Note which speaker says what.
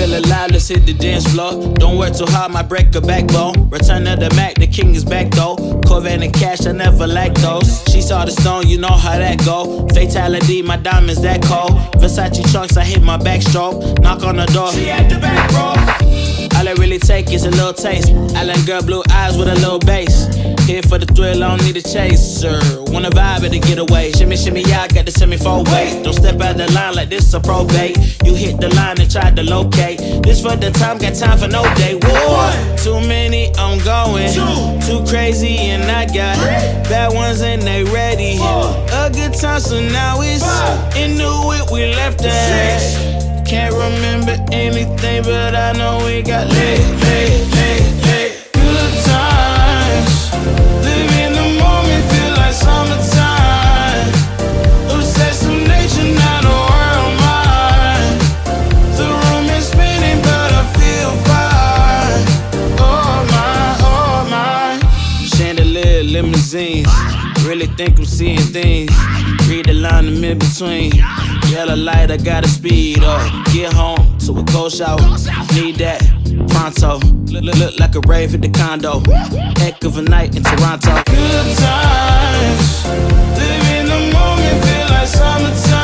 Speaker 1: Feel alive, let's hit the dance floor. Don't work too hard, might break a backbone. Return of the Mac, the king is back though. Corvette and cash, I never lack those. She saw the stone, you know how that go. Fatality, my diamonds that cold. Versace trunks, I hit my backstroke. Knock on the door, she at the back, bro. All I really take is a little taste. Island girl, blue eyes with a little bass. Here for the thrill, I don't need a chaser. Wanna vibe at the getaway. Shimmy, shimmy, yeah, I got the semi-four weight. Don't step out the line like this a probate. You hit the line and try to locate. This for the time, got time for no day. One, too many, I'm going. Too crazy and I got bad ones and they ready. A good time, so now it's into it, we left that. Can't remember anything, but I know we got lit. Good times, live in the moment, feel like summertime. Obsessed with nature, not a world mine. The room is spinning, but I feel fine. Oh my. Chandelier, limousines. Really think I'm seeing things. Read the line in mid-between. Yellow light, I gotta speed up. Get home to a cold shower. Need that pronto. Look like a rave at the condo. Heck of a night in Toronto. Good times, live in the moment, feel like summertime.